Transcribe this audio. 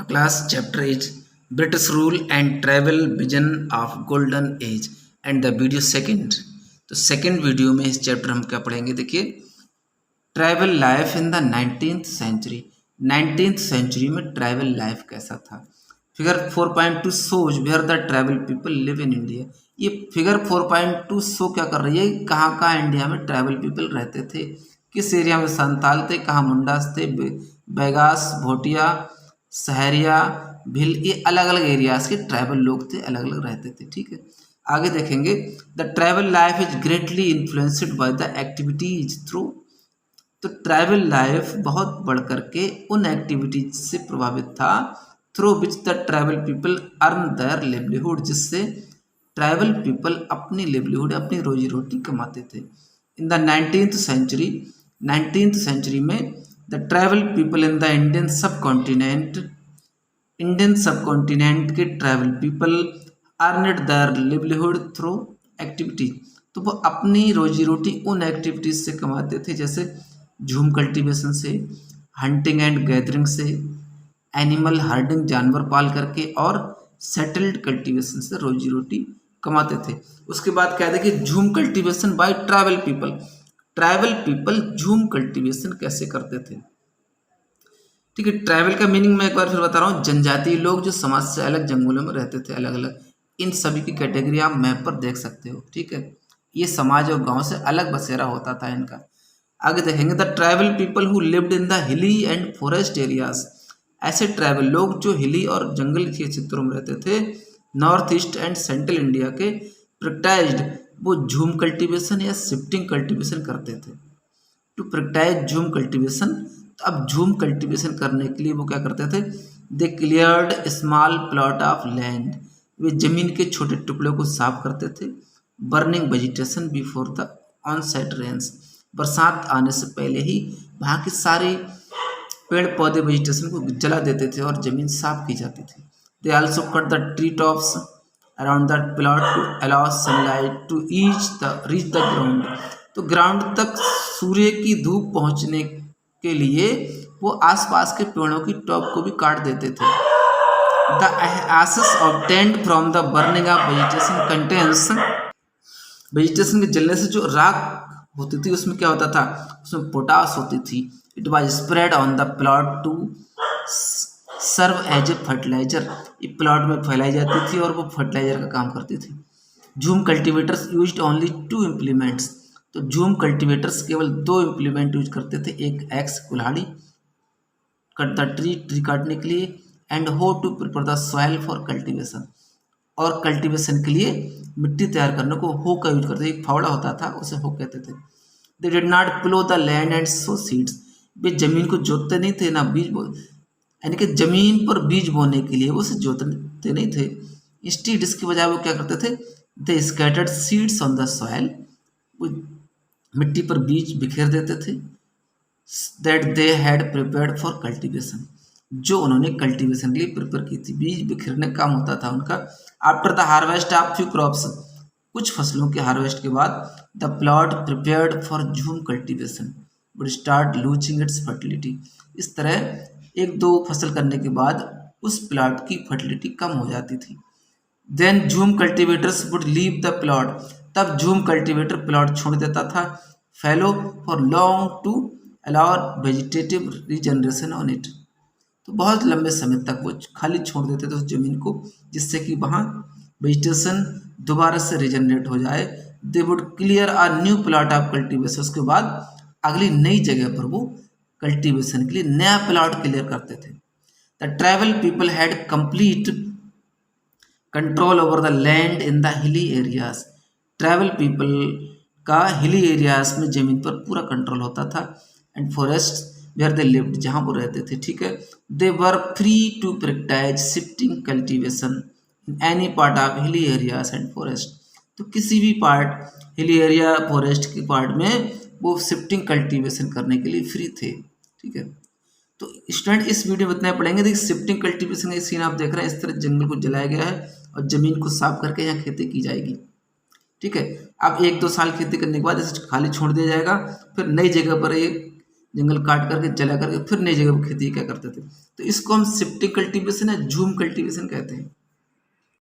Class chapter is British rule and travel vision of golden age and the video second. तो second video में इस chapter हम क्या पढ़ेंगे, देखिए travel life in the 19th century. 19th century में travel life कैसा था। Figure 4.2 shows where the travel people live in India. ये फिगर 4.2 शो क्या कर रही है, कहाँ कहाँ इंडिया में ट्रैवल पीपल रहते थे, किस एरिया में संताल थे, कहाँ मुंडास थे, बैगास, भोटिया, सहरिया, भिल, ये अलग अलग एरियाज के ट्राइबल लोग थे, अलग अलग रहते थे। ठीक है, आगे देखेंगे the tribal life is greatly influenced by the activities through. तो ट्राइबल लाइफ बहुत बढ़ करके उन एक्टिविटीज से प्रभावित था through which the tribal people earn their livelihood, जिससे ट्राइबल पीपल अपनी लिवलीहुड, अपनी रोजी रोटी कमाते थे। In the 19th century, 19th century में the tribal people in the Indian subcontinent के tribal people earned their livelihood through activity. तो वो अपनी रोजी रोटी उन एक्टिविटीज से कमाते थे, जैसे झूम कल्टीवेशन से, हंटिंग एंड गैदरिंग से, एनिमल हर्डिंग जानवर पाल करके, और सेटल्ड कल्टीवेशन से रोजी रोटी कमाते थे। उसके बाद क्या है कि झूम cultivation bye tribal people. Tribal people झूम कल्टीवेशन कैसे करते थे। ठीक है, ट्राइबल का मीनिंग मैं एक बार फिर बता रहा हूँ, जनजातीय लोग जो समाज से अलग जंगलों में रहते थे, अलग अलग, इन सभी की कैटेगरी आप मैप पर देख सकते हो। ठीक है, ये समाज और गांव से अलग बसेरा होता था इनका। आगे देखेंगे the tribal people who lived in the hilly and forest areas. ऐसे ट्राइबल लोग जो हिली और जंगल के क्षेत्रों में रहते थे, north east and central India के, प्रैक्टाइज्ड, वो झूम कल्टीवेशन या शिफ्टिंग कल्टीवेशन करते थे। टू प्रैक्टाइज झूम कल्टीवेशन, तो अब झूम कल्टीवेशन करने के लिए वो क्या करते थे, they cleared small plot of land, वे जमीन के छोटे टुकड़ों को साफ करते थे। Burning vegetation before the onset rains, बरसात आने से पहले ही वहाँ के सारे पेड़ पौधे वेजिटेशन को जला देते थे और ज़मीन साफ की जाती थी। They also cut the tree tops around the plot to allow sunlight to reach the ground. तो ग्राउंड तक सूर्य की धूप पहुँचने के लिए वो आसपास के पेड़ों की टॉप को भी काट देते थे। The ashes obtained from the burning of vegetation contents, vegetation के जलने से जो राख होती थी उसमें क्या होता था, उसमें पोटास होती थी। It was spread on the plot to serve as a fertiliser, ये प्लॉट में फैलाई जाती थी और वो फर्टिलाइजर का काम करती थी। झूम कल्टीवेटर्स यूज्ड ओनली 2 इम्प्लीमेंट्स, तो झूम कल्टीवेटर्स केवल 2 इम्प्लीमेंट यूज करते थे, एक एक्स कुल्हाड़ी कट द ट्री काटने के लिए, and how to prepare the soil for cultivation, और कल्टीवेशन के लिए मिट्टी तैयार करने को हो का यूज करते थे। एक फावड़ा होता था, उसे हो कहते थे। They did not plough the land and sow seeds, वे जमीन को जोतते नहीं थे ना बीज बो, यानी कि जमीन पर बीज बोने के लिए वो उसे जोतते नहीं थे। इंस्टीड, इसके बजाय वो क्या करते थे, they scattered seeds on the soil, वो मिट्टी पर बीज बिखेर देते थे, that they had prepared for cultivation, जो उन्होंने कल्टीवेशन के लिए प्रिपेयर की थी। बीज बिखेरने का काम होता था उनका। After the harvest of few crops, कुछ फसलों के हार्वेस्ट के बाद, द प्लॉट प्रिपेयर्ड फॉर झूम cultivation would start losing its fertility. इस तरह 1-2 फसल करने के बाद उस प्लॉट की फर्टिलिटी कम हो जाती थी। Then jhum cultivators would leave the plot, तब झूम कल्टीवेटर प्लॉट छोड़ देता था। Fallow for long to allow vegetative regeneration on it, तो बहुत लंबे समय तक वो खाली छोड़ देते थे उस जमीन को, जिससे कि वहाँ वेजिटेशन दोबारा से रीजनरेट हो जाए। They would clear a new plot of cultivation, उसके बाद अगली नई जगह पर वो कल्टीवेशन के लिए नया प्लॉट क्लियर करते थे। The tribal people had complete control over the land in the hilly areas, tribal people का हिली एरियाज में जमीन पर पूरा कंट्रोल होता था। And forest where they lived, जहाँ वो रहते थे। ठीक है, they were free to practise shifting cultivation in any part of hilly areas and forest, तो किसी भी पार्ट हिली एरिया फॉरेस्ट के पार्ट में वो शिफ्टिंग कल्टीवेशन करने के लिए फ्री थे। ठीक है, तो स्टूडेंट इस वीडियो में इतना पढ़ेंगे। देखिए शिफ्टिंग कल्टीवेशन का सीन आप देख रहे हैं, इस तरह जंगल को जलाया गया है और जमीन को साफ करके यहाँ खेती की जाएगी। ठीक है, अब 1-2 साल खेती करने के बाद इसे खाली छोड़ दिया जाएगा, फिर नई जगह पर ये जंगल काट करके जला करके फिर नई जगह पर खेती क्या करते थे। तो इसको हम शिफ्टिंग कल्टीवेशन या झूम कल्टीवेशन कहते हैं।